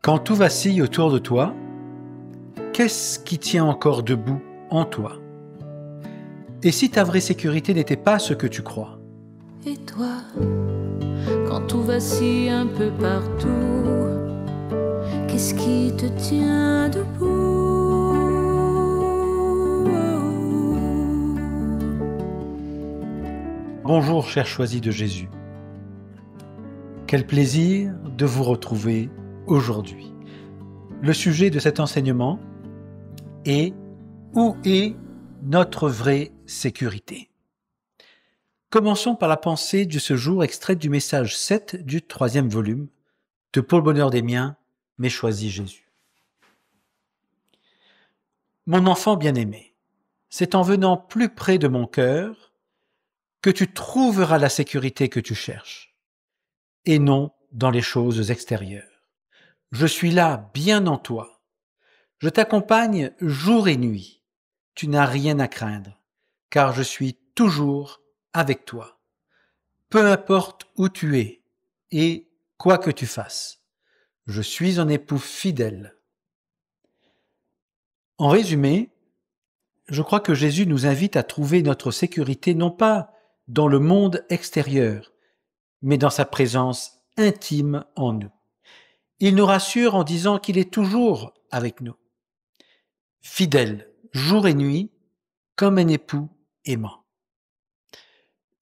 Quand tout vacille autour de toi, qu'est-ce qui tient encore debout en toi? Et si ta vraie sécurité n'était pas ce que tu crois? Et toi, quand tout vacille un peu partout, qu'est-ce qui te tient debout? Bonjour, chers choisis de Jésus. Quel plaisir de vous retrouver aujourd'hui. Le sujet de cet enseignement est « Où est notre vraie sécurité ?» Commençons par la pensée de ce jour extraite du message 7 du 3e volume de Pour le bonheur des miens, mais choisis Jésus. Mon enfant bien-aimé, c'est en venant plus près de mon cœur que tu trouveras la sécurité que tu cherches, et non dans les choses extérieures. Je suis là, bien en toi. Je t'accompagne jour et nuit. Tu n'as rien à craindre, car je suis toujours avec toi. Peu importe où tu es et quoi que tu fasses, je suis un époux fidèle. En résumé, je crois que Jésus nous invite à trouver notre sécurité non pas dans le monde extérieur, mais dans sa présence intime en nous. Il nous rassure en disant qu'il est toujours avec nous, fidèle jour et nuit, comme un époux aimant.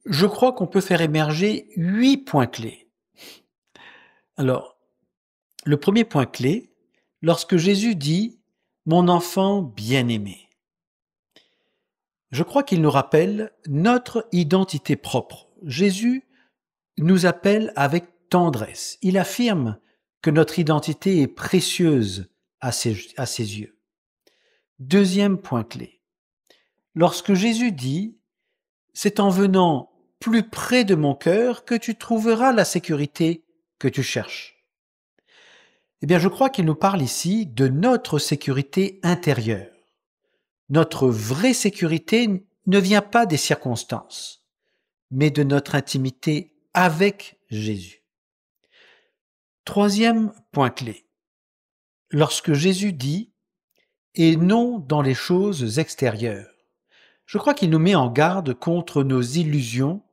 Je crois qu'on peut faire émerger 8 points clés. Alors, le premier point clé, lorsque Jésus dit « Mon enfant bien-aimé », je crois qu'il nous rappelle notre identité propre. Jésus nous appelle avec tendresse. Il affirme que notre identité est précieuse à ses yeux. Deuxième point clé. Lorsque Jésus dit « C'est en venant plus près de mon cœur que tu trouveras la sécurité que tu cherches », eh bien, je crois qu'il nous parle ici de notre sécurité intérieure. Notre vraie sécurité ne vient pas des circonstances, mais de notre intimité avec Jésus. Troisième point clé. Lorsque Jésus dit « et non dans les choses extérieures », je crois qu'il nous met en garde contre nos illusions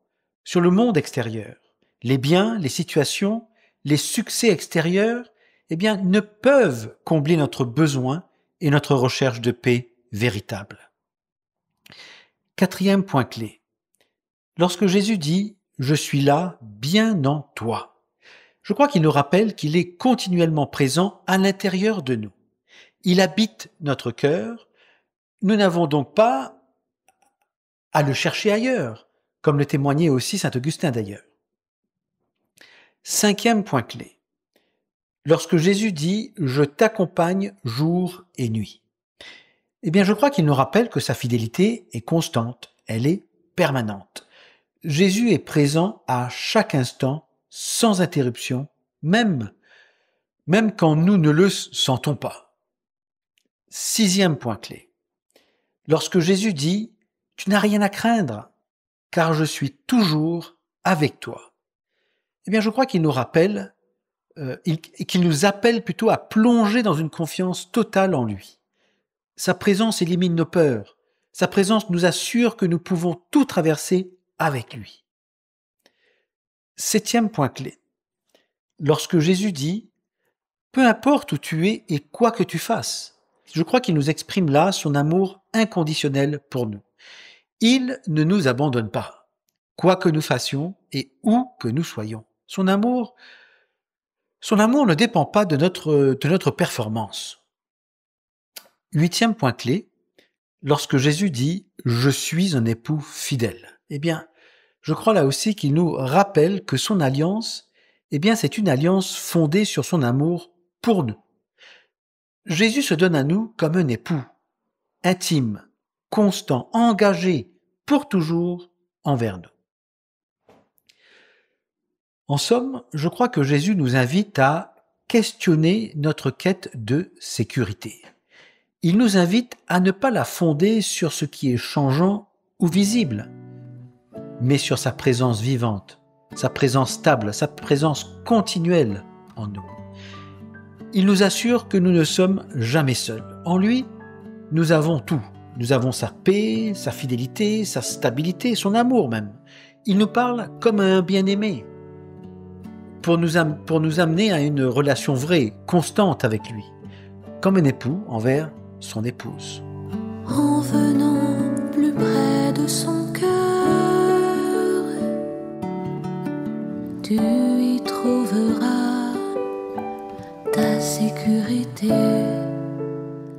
sur le monde extérieur. Les biens, les situations, les succès extérieurs, eh bien, ne peuvent combler notre besoin et notre recherche de paix véritable. Quatrième point clé. Lorsque Jésus dit « Je suis là, bien en toi », je crois qu'il nous rappelle qu'il est continuellement présent à l'intérieur de nous. Il habite notre cœur. Nous n'avons donc pas à le chercher ailleurs, comme le témoignait aussi saint Augustin d'ailleurs. Cinquième point clé. Lorsque Jésus dit « Je t'accompagne jour et nuit », eh bien, je crois qu'il nous rappelle que sa fidélité est constante, elle est permanente. Jésus est présent à chaque instant, sans interruption, même quand nous ne le sentons pas. Sixième point clé. Lorsque Jésus dit « Tu n'as rien à craindre, car je suis toujours avec toi », eh bien, je crois qu'il nous rappelle, qu'il nous appelle plutôt à plonger dans une confiance totale en lui. Sa présence élimine nos peurs. Sa présence nous assure que nous pouvons tout traverser avec lui. Septième point clé. Lorsque Jésus dit « Peu importe où tu es et quoi que tu fasses », je crois qu'il nous exprime là son amour inconditionnel pour nous. Il ne nous abandonne pas, quoi que nous fassions et où que nous soyons. Son amour ne dépend pas de notre performance. Huitième point clé, lorsque Jésus dit « Je suis un époux fidèle », eh bien, je crois là aussi qu'il nous rappelle que son alliance, eh bien, c'est une alliance fondée sur son amour pour nous. Jésus se donne à nous comme un époux, intime, constant, engagé pour toujours envers nous. En somme, je crois que Jésus nous invite à questionner notre quête de sécurité. Il nous invite à ne pas la fonder sur ce qui est changeant ou visible, mais sur sa présence vivante, sa présence stable, sa présence continuelle en nous. Il nous assure que nous ne sommes jamais seuls. En lui, nous avons tout. Nous avons sa paix, sa fidélité, sa stabilité, son amour même. Il nous parle comme à un bien-aimé, pour nous amener à une relation vraie, constante avec lui, comme un époux envers son épouse. En venant plus près de son cœur, tu y trouveras ta sécurité.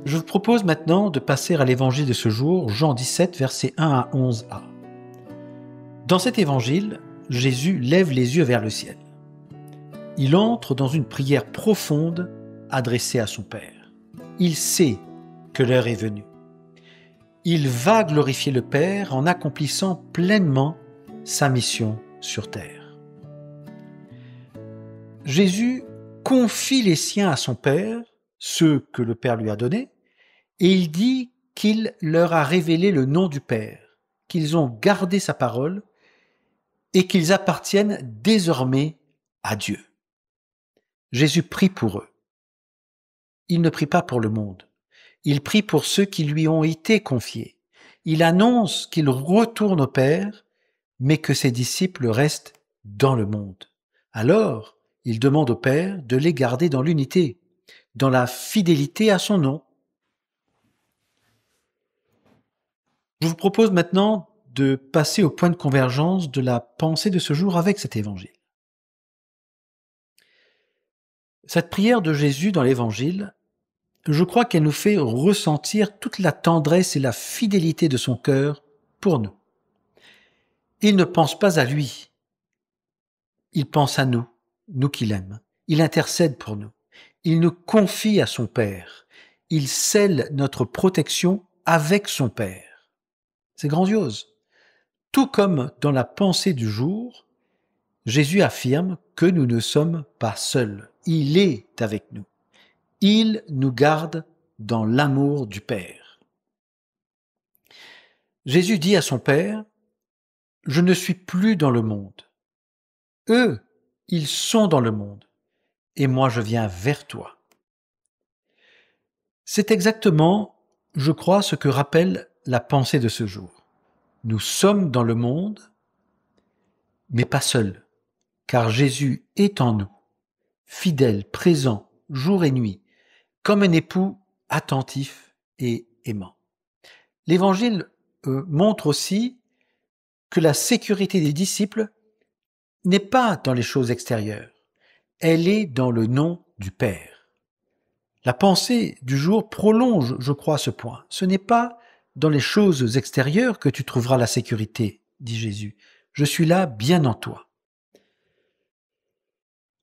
Je vous propose maintenant de passer à l'évangile de ce jour, Jean 17, versets 1 à 11a. Dans cet évangile, Jésus lève les yeux vers le ciel. Il entre dans une prière profonde adressée à son Père. Il sait que l'heure est venue. Il va glorifier le Père en accomplissant pleinement sa mission sur terre. Jésus confie les siens à son Père, ceux que le Père lui a donnés, et il dit qu'il leur a révélé le nom du Père, qu'ils ont gardé sa parole et qu'ils appartiennent désormais à Dieu. Jésus prie pour eux. Il ne prie pas pour le monde. Il prie pour ceux qui lui ont été confiés. Il annonce qu'il retourne au Père, mais que ses disciples restent dans le monde. Alors, il demande au Père de les garder dans l'unité, dans la fidélité à son nom. Je vous propose maintenant de passer au point de convergence de la pensée de ce jour avec cet évangile. Cette prière de Jésus dans l'évangile, je crois qu'elle nous fait ressentir toute la tendresse et la fidélité de son cœur pour nous. Il ne pense pas à lui, il pense à nous, nous qu'il aime. Il intercède pour nous. Il nous confie à son Père. Il scelle notre protection avec son Père. C'est grandiose. Tout comme dans la pensée du jour, Jésus affirme que nous ne sommes pas seuls. Il est avec nous. Il nous garde dans l'amour du Père. Jésus dit à son Père, « Je ne suis plus dans le monde. Eux, ils sont dans le monde, et moi je viens vers toi. » C'est exactement, je crois, ce que rappelle la pensée de ce jour. Nous sommes dans le monde, mais pas seuls, car Jésus est en nous, fidèle, présent, jour et nuit, comme un époux attentif et aimant. L'Évangile montre aussi que la sécurité des disciples n'est pas dans les choses extérieures, elle est dans le nom du Père. La pensée du jour prolonge, je crois, ce point. Ce n'est pas dans les choses extérieures que tu trouveras la sécurité, dit Jésus. Je suis là bien en toi.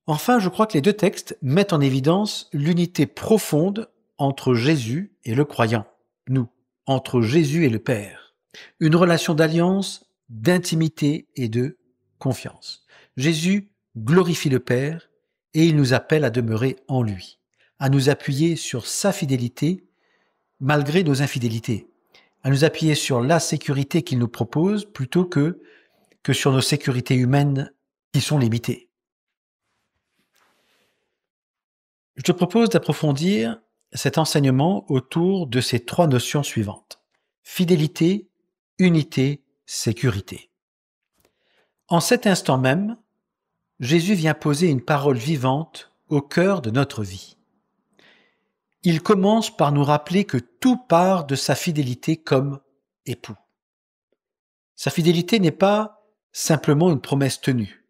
Enfin, je crois que les deux textes mettent en évidence l'unité profonde entre Jésus et le croyant, nous, entre Jésus et le Père. Une relation d'alliance, d'intimité et de confiance. Jésus glorifie le Père et il nous appelle à demeurer en lui, à nous appuyer sur sa fidélité malgré nos infidélités, à nous appuyer sur la sécurité qu'il nous propose plutôt que sur nos sécurités humaines qui sont limitées. Je te propose d'approfondir cet enseignement autour de ces trois notions suivantes. Fidélité, unité, sécurité. En cet instant même, Jésus vient poser une parole vivante au cœur de notre vie. Il commence par nous rappeler que tout part de sa fidélité comme époux. Sa fidélité n'est pas simplement une promesse tenue.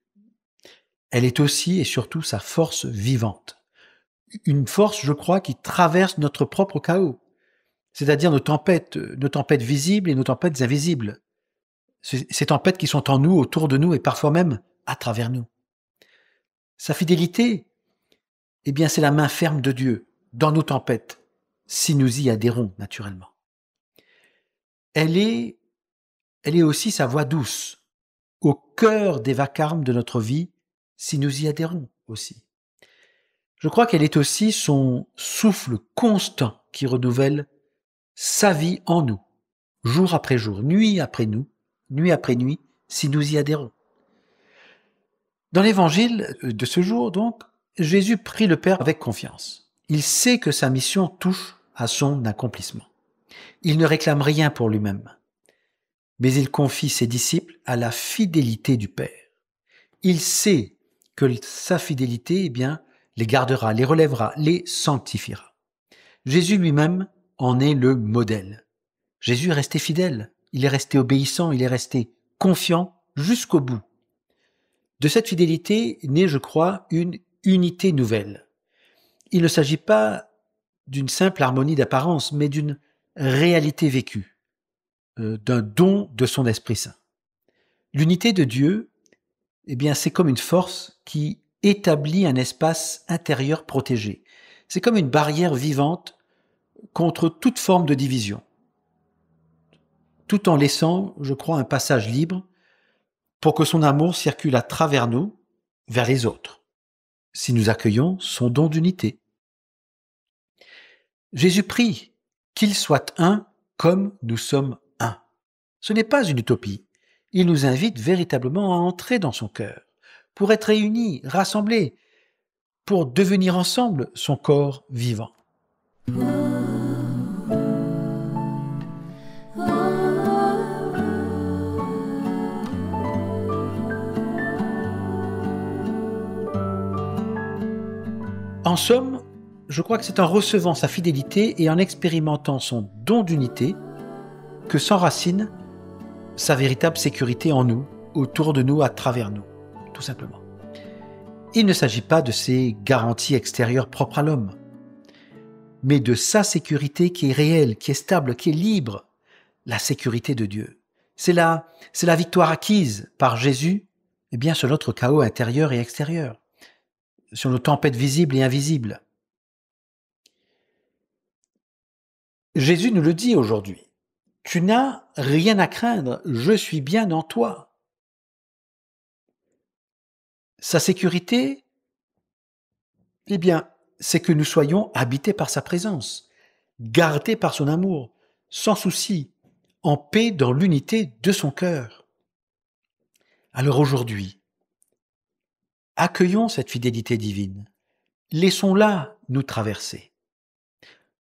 Elle est aussi et surtout sa force vivante. Une force, je crois, qui traverse notre propre chaos, c'est-à-dire nos tempêtes visibles et nos tempêtes invisibles. Ces tempêtes qui sont en nous, autour de nous et parfois même à travers nous. Sa fidélité, eh bien, c'est la main ferme de Dieu dans nos tempêtes, si nous y adhérons naturellement. Elle est aussi sa voix douce, au cœur des vacarmes de notre vie, si nous y adhérons aussi. Je crois qu'elle est aussi son souffle constant qui renouvelle sa vie en nous, jour après jour, nuit après nuit, si nous y adhérons. Dans l'évangile de ce jour, donc, Jésus prie le Père avec confiance. Il sait que sa mission touche à son accomplissement. Il ne réclame rien pour lui-même, mais il confie ses disciples à la fidélité du Père. Il sait que sa fidélité, les gardera, les relèvera, les sanctifiera. Jésus lui-même en est le modèle. Jésus est resté fidèle, il est resté obéissant, il est resté confiant jusqu'au bout. De cette fidélité naît, je crois, une unité nouvelle. Il ne s'agit pas d'une simple harmonie d'apparence, mais d'une réalité vécue, d'un don de son Esprit Saint. L'unité de Dieu, c'est comme une force qui établit un espace intérieur protégé. C'est comme une barrière vivante contre toute forme de division, tout en laissant, je crois, un passage libre pour que son amour circule à travers nous, vers les autres, si nous accueillons son don d'unité. Jésus prie qu'ils soient un comme nous sommes un. Ce n'est pas une utopie. Il nous invite véritablement à entrer dans son cœur, pour être réunis, rassemblés, pour devenir ensemble son corps vivant. En somme, je crois que c'est en recevant sa fidélité et en expérimentant son don d'unité que s'enracine sa véritable sécurité en nous, autour de nous, à travers nous, tout simplement. Il ne s'agit pas de ces garanties extérieures propres à l'homme, mais de sa sécurité qui est réelle, qui est stable, qui est libre, la sécurité de Dieu. C'est la victoire acquise par Jésus, sur notre chaos intérieur et extérieur, sur nos tempêtes visibles et invisibles. Jésus nous le dit aujourd'hui. Tu n'as rien à craindre, je suis bien en toi. Sa sécurité, c'est que nous soyons habités par sa présence, gardés par son amour, sans souci, en paix dans l'unité de son cœur. Alors aujourd'hui, accueillons cette fidélité divine, laissons-la nous traverser.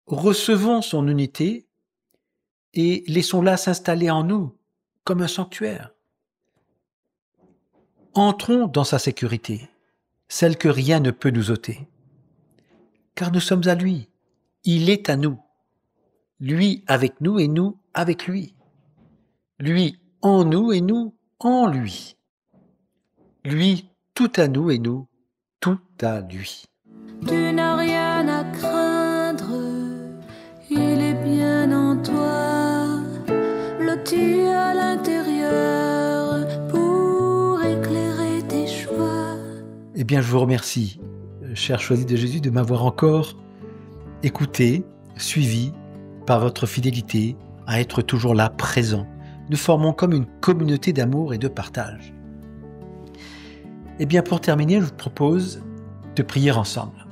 Recevons son unité et laissons-la s'installer en nous comme un sanctuaire. Entrons dans sa sécurité, celle que rien ne peut nous ôter. Car nous sommes à lui, il est à nous. Lui avec nous et nous avec lui. Lui en nous et nous en lui. Lui tout à nous et nous tout à lui. Tu n'as rien à craindre, il est bien en toi, loti à l'intérieur pour éclairer tes choix. Je vous remercie, cher choisi de Jésus, de m'avoir encore écouté, suivi par votre fidélité à être toujours là, présent. Nous formons comme une communauté d'amour et de partage. Pour terminer, je vous propose de prier ensemble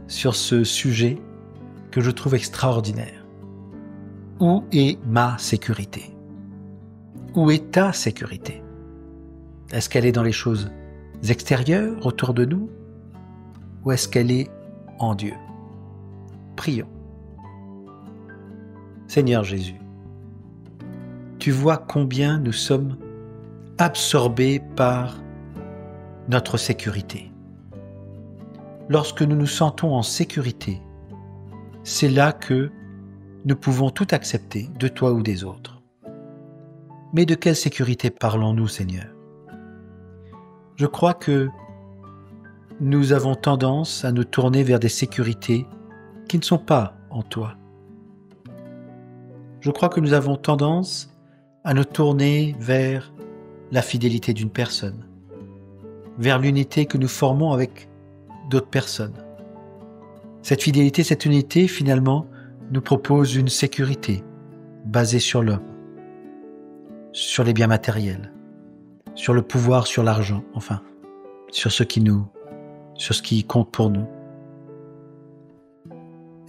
sur ce sujet que je trouve extraordinaire. Où est ma sécurité? Où est ta sécurité? Est-ce qu'elle est dans les choses extérieures autour de nous ou est-ce qu'elle est en Dieu? Prions. Seigneur Jésus, tu vois combien nous sommes absorbés par notre sécurité. Lorsque nous nous sentons en sécurité, c'est là que nous pouvons tout accepter de toi ou des autres. Mais de quelle sécurité parlons-nous, Seigneur? Je crois que nous avons tendance à nous tourner vers des sécurités qui ne sont pas en toi. Je crois que nous avons tendance à nous tourner vers la fidélité d'une personne, vers l'unité que nous formons avec d'autres personnes. Cette fidélité, cette unité, finalement, nous propose une sécurité basée sur l'homme, sur les biens matériels, sur le pouvoir, sur l'argent, sur ce qui compte pour nous.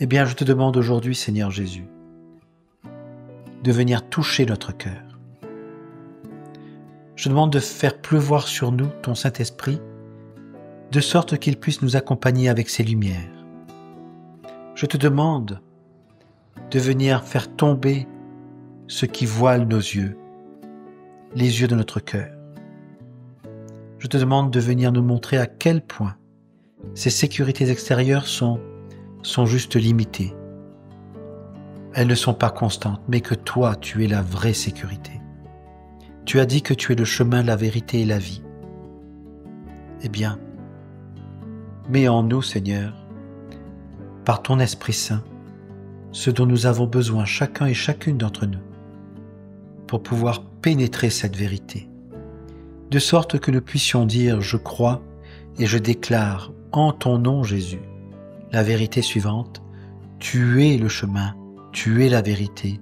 Je te demande aujourd'hui, Seigneur Jésus, de venir toucher notre cœur. Je demande de faire pleuvoir sur nous ton Saint-Esprit, de sorte qu'il puisse nous accompagner avec ses lumières, Je te demande de venir faire tomber ce qui voile nos yeux, les yeux de notre cœur. Je te demande de venir nous montrer à quel point ces sécurités extérieures sont juste limitées. Elles ne sont pas constantes, mais que toi, tu es la vraie sécurité. Tu as dit que tu es le chemin, la vérité et la vie. Eh bien, mets en nous, Seigneur, par ton Esprit Saint, ce dont nous avons besoin chacun et chacune d'entre nous, pour pouvoir pénétrer cette vérité, de sorte que nous puissions dire « Je crois et je déclare en ton nom, Jésus, la vérité suivante, tu es le chemin, tu es la vérité,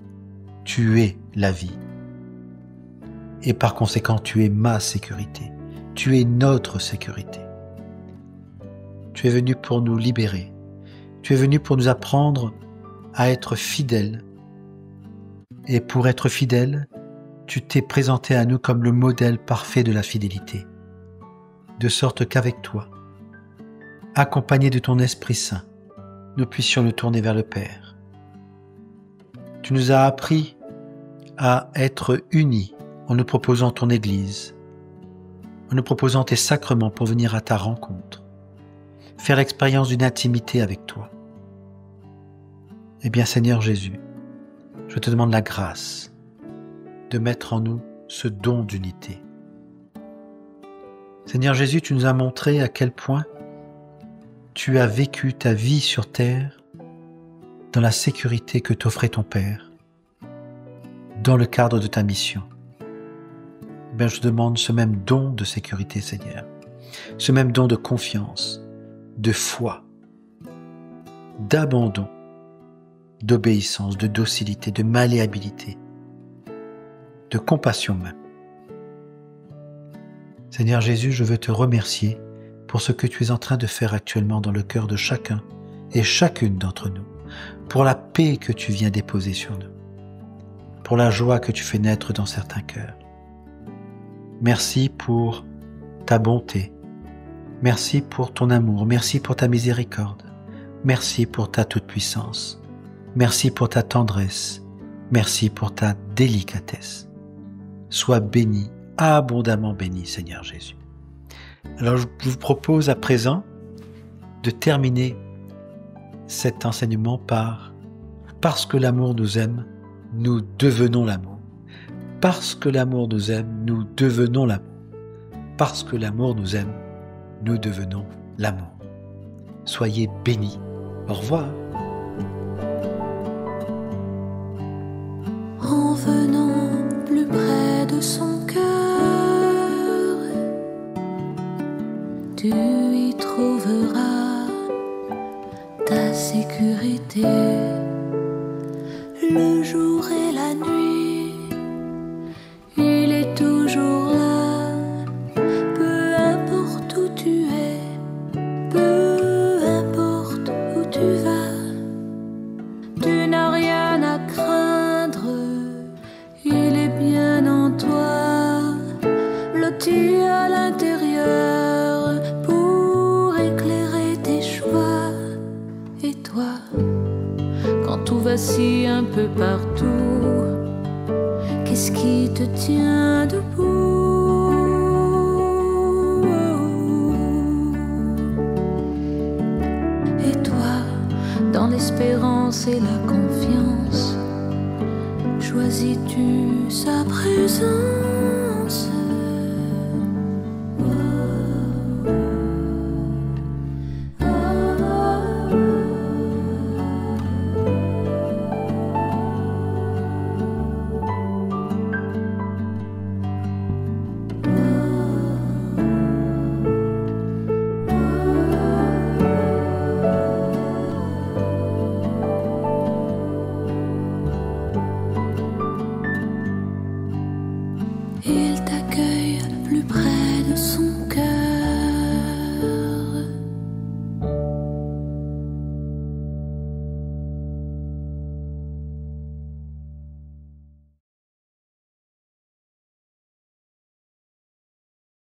tu es la vie. Et par conséquent, tu es ma sécurité, tu es notre sécurité. Tu es venu pour nous libérer, tu es venu pour nous apprendre à être fidèles. Et pour être fidèle, tu t'es présenté à nous comme le modèle parfait de la fidélité, de sorte qu'avec toi, accompagné de ton Esprit Saint, nous puissions nous tourner vers le Père. Tu nous as appris à être unis en nous proposant ton Église, en nous proposant tes sacrements pour venir à ta rencontre, faire l'expérience d'une intimité avec toi. Eh bien, Seigneur Jésus, je te demande la grâce de mettre en nous ce don d'unité. Seigneur Jésus, tu nous as montré à quel point tu as vécu ta vie sur terre dans la sécurité que t'offrait ton Père, dans le cadre de ta mission. Eh bien, je te demande ce même don de sécurité, Seigneur, ce même don de confiance, de foi, d'abandon, d'obéissance, de docilité, de malléabilité, de compassion même. Seigneur Jésus, je veux te remercier pour ce que tu es en train de faire actuellement dans le cœur de chacun et chacune d'entre nous, pour la paix que tu viens déposer sur nous, pour la joie que tu fais naître dans certains cœurs. Merci pour ta bonté, merci pour ton amour, merci pour ta miséricorde, merci pour ta toute-puissance, merci pour ta tendresse, merci pour ta délicatesse. Sois béni, abondamment béni, Seigneur Jésus. Alors je vous propose à présent de terminer cet enseignement par « Parce que l'amour nous aime, nous devenons l'amour. Parce que l'amour nous aime, nous devenons l'amour. Parce que l'amour nous aime, nous devenons l'amour. » Soyez bénis. Au revoir. En venant plus près de son cœur, tu y trouveras ta sécurité. Le jour et la nuit, il est toujours là. Peu importe où tu es, peu importe où tu vas, tu n'as rien à craindre, il est bien en toi, loti à l'intérieur pour éclairer tes choix. Et toi, quand tout vacille un peu partout, qu'est-ce qui te tient debout? Et toi, dans l'espérance et la confiance, choisis-tu sa présence?